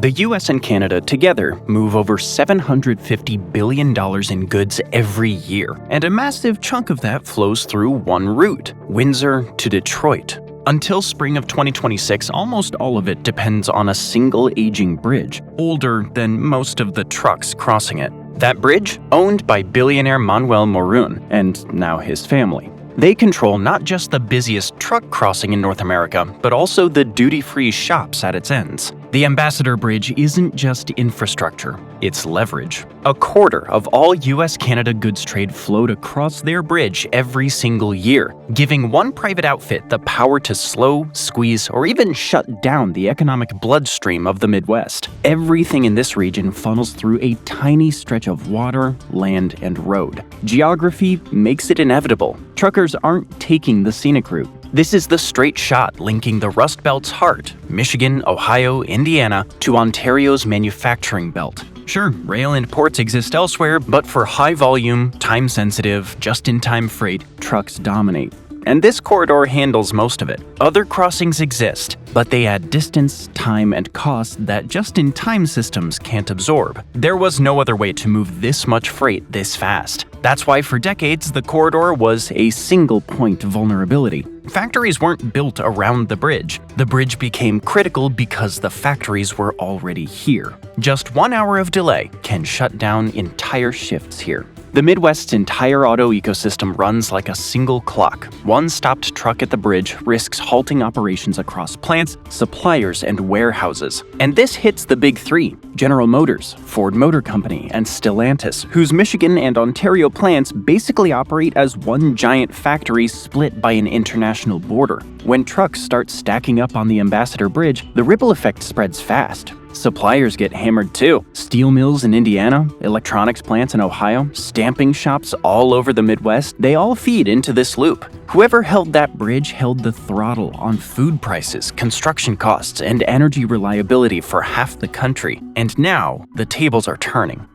The US and Canada together move over $750 billion in goods every year, and a massive chunk of that flows through one route, Windsor to Detroit. Until spring of 2026, almost all of it depends on a single aging bridge, older than most of the trucks crossing it. That bridge, owned by billionaire Manuel Morún and now his family. They control not just the busiest truck crossing in North America, but also the duty-free shops at its ends. The Ambassador Bridge isn't just infrastructure, it's leverage. A quarter of all US-Canada goods trade flowed across their bridge every single year, giving one private outfit the power to slow, squeeze, or even shut down the economic bloodstream of the Midwest. Everything in this region funnels through a tiny stretch of water, land, and road. Geography makes it inevitable. Truckers aren't taking the scenic route. This is the straight shot linking the Rust Belt's heart, Michigan, Ohio, Indiana, to Ontario's manufacturing belt. Sure, rail and ports exist elsewhere, but for high-volume, time-sensitive, just-in-time freight, trucks dominate. And this corridor handles most of it. Other crossings exist, but they add distance, time, and cost that just-in-time systems can't absorb. There was no other way to move this much freight this fast. That's why for decades, the corridor was a single-point vulnerability. Factories weren't built around the bridge. The bridge became critical because the factories were already here. Just 1 hour of delay can shut down entire shifts here. The Midwest's entire auto ecosystem runs like a single clock. One stopped truck at the bridge risks halting operations across plants, suppliers, and warehouses. And this hits the big three: General Motors, Ford Motor Company, and Stellantis, whose Michigan and Ontario plants basically operate as one giant factory split by an international border. When trucks start stacking up on the Ambassador Bridge, the ripple effect spreads fast. Suppliers get hammered too. Steel mills in Indiana, electronics plants in Ohio, stamping shops all over the Midwest, they all feed into this loop. Whoever held that bridge held the throttle on food prices, construction costs, and energy reliability for half the country. And now, the tables are turning.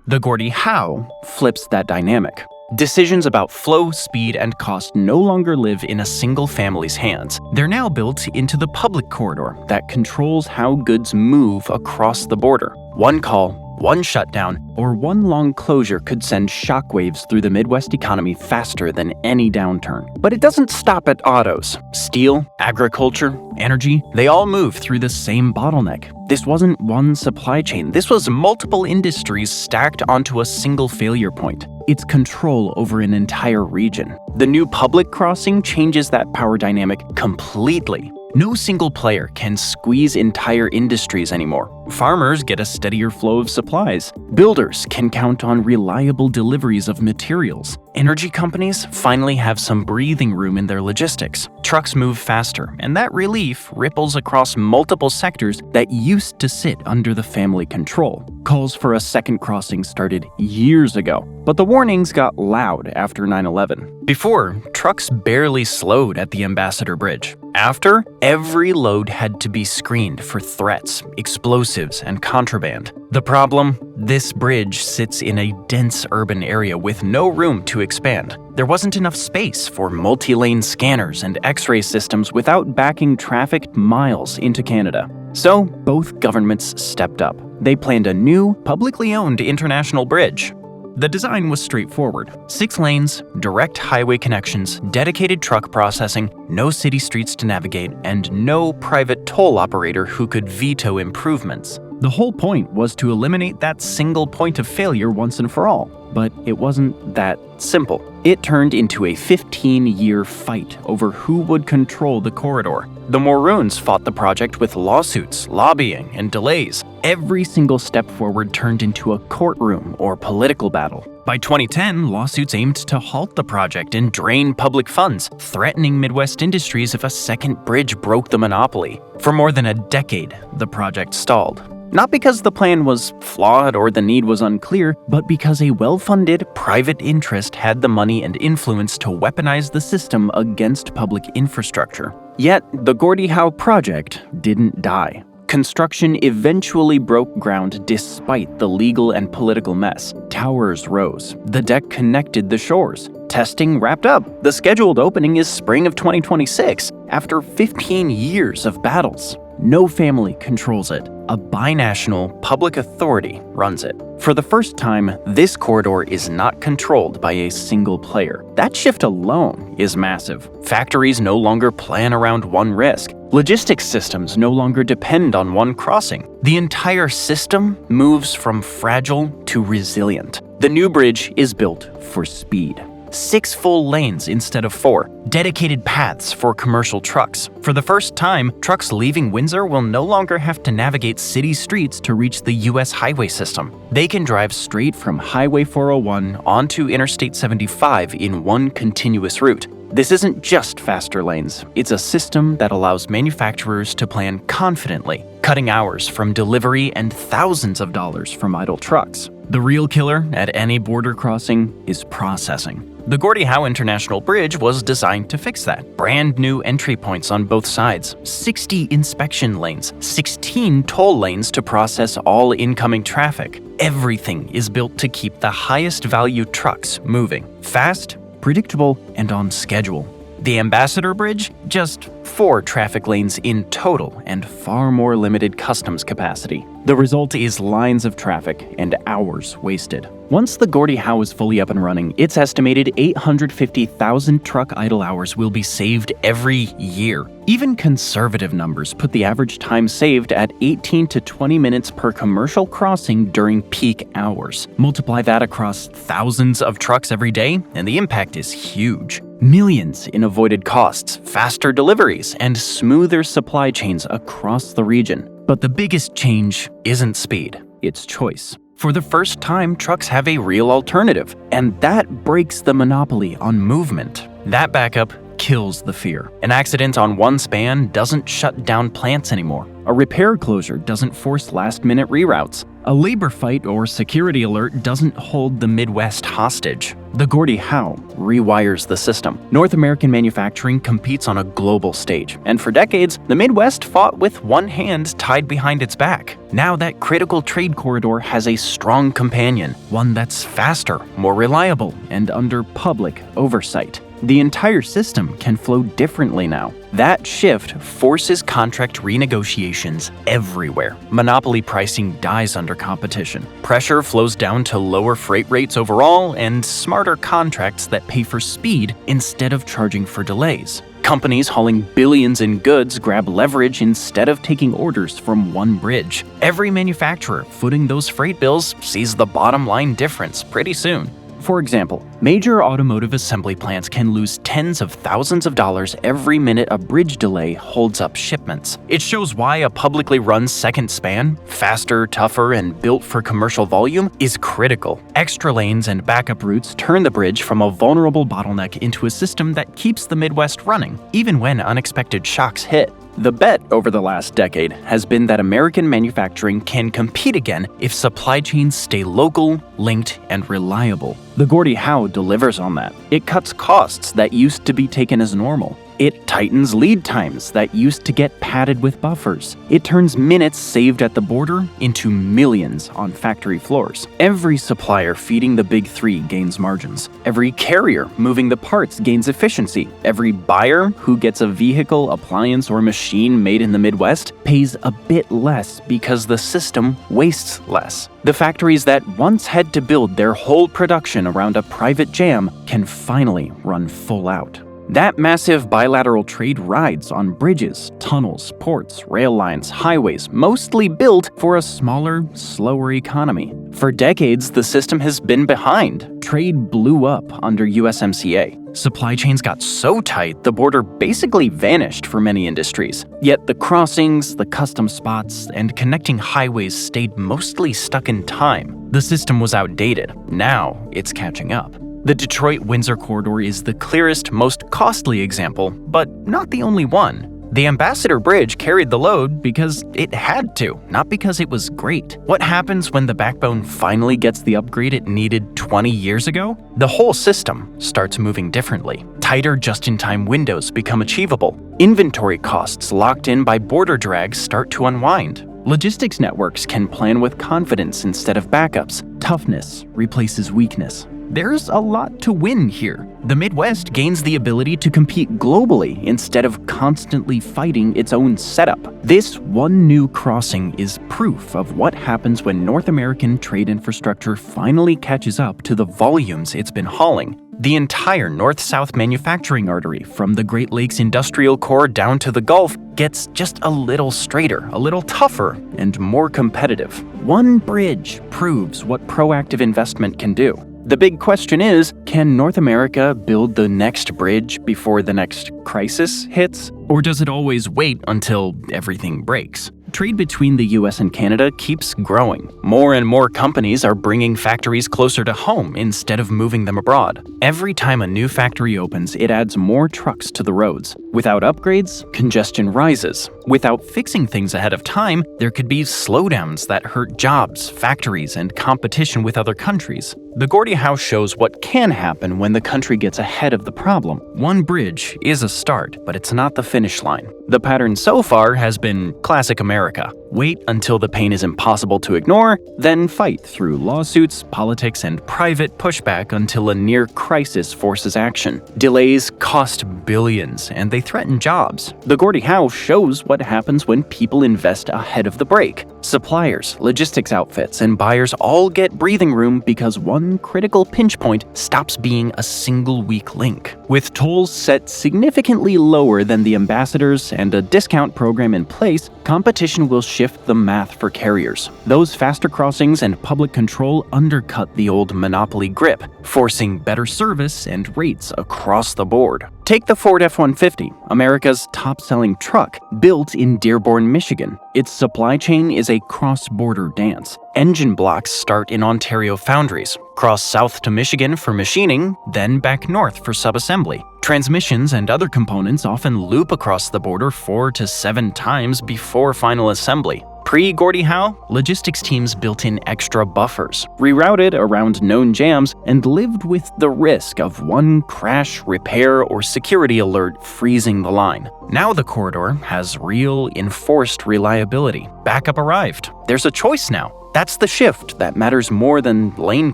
The Gordie Howe flips that dynamic. Decisions about flow, speed, and cost no longer live in a single family's hands. They're now built into the public corridor that controls how goods move across the border. One call, one shutdown, or one long closure could send shockwaves through the Midwest economy faster than any downturn. But it doesn't stop at autos. Steel, agriculture, energy, they all move through the same bottleneck. This wasn't one supply chain. This was multiple industries stacked onto a single failure point. It's control over an entire region. The new public crossing changes that power dynamic completely. No single player can squeeze entire industries anymore. Farmers get a steadier flow of supplies. Builders can count on reliable deliveries of materials. Energy companies finally have some breathing room in their logistics. Trucks move faster, and that relief ripples across multiple sectors that used to sit under the family control. Calls for a second crossing started years ago, but the warnings got loud after 9/11. Before, trucks barely slowed at the Ambassador Bridge. After, every load had to be screened for threats, explosives, and contraband. The problem? This bridge sits in a dense urban area with no room to expand. There wasn't enough space for multi-lane scanners and X-ray systems without backing traffic miles into Canada. So, both governments stepped up. They planned a new, publicly owned international bridge. The design was straightforward. 6 lanes, direct highway connections, dedicated truck processing, no city streets to navigate, and no private toll operator who could veto improvements. The whole point was to eliminate that single point of failure once and for all. But it wasn't that simple. It turned into a 15-year fight over who would control the corridor. The Moruns fought the project with lawsuits, lobbying, and delays. Every single step forward turned into a courtroom or political battle. By 2010, lawsuits aimed to halt the project and drain public funds, threatening Midwest industries if a second bridge broke the monopoly. For more than a decade, the project stalled. Not because the plan was flawed or the need was unclear, but because a well-funded private interest had the money and influence to weaponize the system against public infrastructure. Yet, the Gordie Howe project didn't die. Construction eventually broke ground despite the legal and political mess. Towers rose. The deck connected the shores. Testing wrapped up. The scheduled opening is spring of 2026, after 15 years of battles. No family controls it. A binational public authority runs it. For the first time, this corridor is not controlled by a single player. That shift alone is massive. Factories no longer plan around one risk. Logistics systems no longer depend on one crossing. The entire system moves from fragile to resilient. The new bridge is built for speed. 6 full lanes instead of 4, dedicated paths for commercial trucks. For the first time, trucks leaving Windsor will no longer have to navigate city streets to reach the U.S. highway system. They can drive straight from Highway 401 onto Interstate 75 in one continuous route. This isn't just faster lanes, it's a system that allows manufacturers to plan confidently, cutting hours from delivery and thousands of dollars from idle trucks. The real killer at any border crossing is processing. The Gordie Howe International Bridge was designed to fix that. Brand new entry points on both sides, 60 inspection lanes, 16 toll lanes to process all incoming traffic. Everything is built to keep the highest value trucks moving, fast, predictable, and on schedule. The Ambassador Bridge? Just 4 traffic lanes in total and far more limited customs capacity. The result is lines of traffic and hours wasted. Once the Gordie Howe is fully up and running, it's estimated 850,000 truck idle hours will be saved every year. Even conservative numbers put the average time saved at 18 to 20 minutes per commercial crossing during peak hours. Multiply that across thousands of trucks every day, and the impact is huge. Millions in avoided costs, faster deliveries, and smoother supply chains across the region. But the biggest change isn't speed, it's choice. For the first time, trucks have a real alternative, and that breaks the monopoly on movement. That backup kills the fear. An accident on one span doesn't shut down plants anymore. A repair closure doesn't force last-minute reroutes. A labor fight or security alert doesn't hold the Midwest hostage. The Gordie Howe rewires the system. North American manufacturing competes on a global stage, and for decades, the Midwest fought with one hand tied behind its back. Now that critical trade corridor has a strong companion, one that's faster, more reliable, and under public oversight. The entire system can flow differently now. That shift forces contract renegotiations everywhere. Monopoly pricing dies under competition. Pressure flows down to lower freight rates overall and smarter contracts that pay for speed instead of charging for delays. Companies hauling billions in goods grab leverage instead of taking orders from one bridge. Every manufacturer footing those freight bills sees the bottom line difference pretty soon. For example, major automotive assembly plants can lose tens of thousands of dollars every minute a bridge delay holds up shipments. It shows why a publicly run second span, faster, tougher, and built for commercial volume, is critical. Extra lanes and backup routes turn the bridge from a vulnerable bottleneck into a system that keeps the Midwest running, even when unexpected shocks hit. The bet over the last decade has been that American manufacturing can compete again if supply chains stay local, linked, and reliable. The Gordie Howe delivers on that. It cuts costs that used to be taken as normal. It tightens lead times that used to get padded with buffers. It turns minutes saved at the border into millions on factory floors. Every supplier feeding the big three gains margins. Every carrier moving the parts gains efficiency. Every buyer who gets a vehicle, appliance, or machine made in the Midwest pays a bit less because the system wastes less. The factories that once had to build their whole production around a private jam can finally run full out. That massive bilateral trade rides on bridges, tunnels, ports, rail lines, highways, mostly built for a smaller, slower economy. For decades, the system has been behind. Trade blew up under USMCA. Supply chains got so tight, the border basically vanished for many industries. Yet the crossings, the custom spots, and connecting highways stayed mostly stuck in time. The system was outdated. Now it's catching up. The Detroit-Windsor corridor is the clearest, most costly example, but not the only one. The Ambassador Bridge carried the load because it had to, not because it was great. What happens when the backbone finally gets the upgrade it needed 20 years ago? The whole system starts moving differently. Tighter just-in-time windows become achievable. Inventory costs locked in by border drags start to unwind. Logistics networks can plan with confidence instead of backups. Toughness replaces weakness. There's a lot to win here. The Midwest gains the ability to compete globally instead of constantly fighting its own setup. This one new crossing is proof of what happens when North American trade infrastructure finally catches up to the volumes it's been hauling. The entire north-south manufacturing artery, from the Great Lakes industrial core down to the Gulf, gets just a little straighter, a little tougher, and more competitive. One bridge proves what proactive investment can do. The big question is, can North America build the next bridge before the next crisis hits? Or does it always wait until everything breaks? Trade between the US and Canada keeps growing. More and more companies are bringing factories closer to home instead of moving them abroad. Every time a new factory opens, it adds more trucks to the roads. Without upgrades, congestion rises. Without fixing things ahead of time, there could be slowdowns that hurt jobs, factories, and competition with other countries. The Gordie Howe shows what can happen when the country gets ahead of the problem. One bridge is a start, but it's not the finish line. The pattern so far has been classic America. Wait until the pain is impossible to ignore, then fight through lawsuits, politics, and private pushback until a near crisis forces action. Delays cost billions, and they threaten jobs. The Gordie Howe shows what happens when people invest ahead of the break. Suppliers, logistics outfits, and buyers all get breathing room because one critical pinch point stops being a single weak link. With tolls set significantly lower than the ambassadors and a discount program in place, competition will shift the math for carriers. Those faster crossings and public control undercut the old monopoly grip, forcing better service and rates across the board. Take the Ford F-150, America's top-selling truck, built in Dearborn, Michigan. Its supply chain is a cross-border dance. Engine blocks start in Ontario foundries, cross south to Michigan for machining, then back north for subassembly. Transmissions and other components often loop across the border 4 to 7 times before final assembly. Pre-Gordie Howe, logistics teams built in extra buffers, rerouted around known jams, and lived with the risk of one crash, repair, or security alert freezing the line. Now the corridor has real, enforced reliability. Backup arrived. There's a choice now. That's the shift that matters more than lane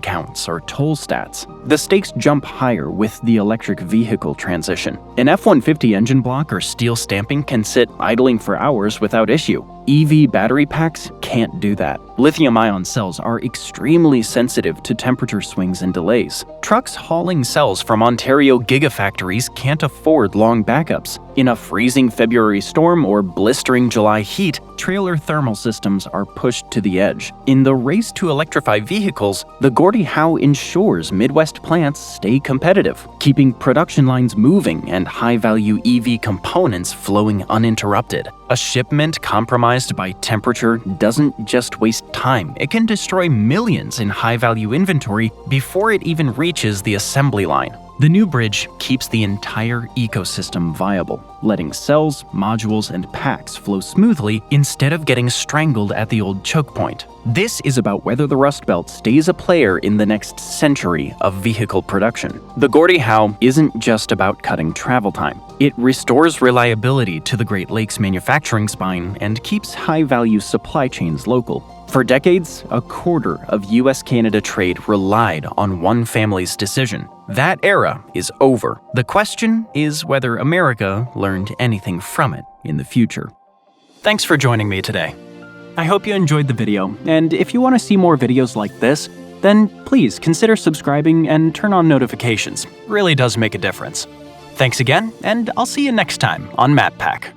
counts or toll stats. The stakes jump higher with the electric vehicle transition. An F-150 engine block or steel stamping can sit idling for hours without issue. EV battery packs can't do that. Lithium-ion cells are extremely sensitive to temperature swings and delays. Trucks hauling cells from Ontario gigafactories can't afford long backups. In a freezing February storm or blistering July heat, trailer thermal systems are pushed to the edge. In the race to electrify vehicles, the Gordie Howe ensures Midwest plants stay competitive, keeping production lines moving and high-value EV components flowing uninterrupted. A shipment compromised by temperature doesn't just waste time, it can destroy millions in high-value inventory before it even reaches the assembly line. The new bridge keeps the entire ecosystem viable, letting cells, modules, and packs flow smoothly instead of getting strangled at the old choke point. This is about whether the Rust Belt stays a player in the next century of vehicle production. The Gordie Howe isn't just about cutting travel time. It restores reliability to the Great Lakes manufacturing spine and keeps high-value supply chains local. For decades, a quarter of US-Canada trade relied on one family's decision. That era is over. The question is whether America learned anything from it in the future. Thanks for joining me today. I hope you enjoyed the video, and if you want to see more videos like this, then please consider subscribing and turn on notifications. It really does make a difference. Thanks again, and I'll see you next time on MapPack.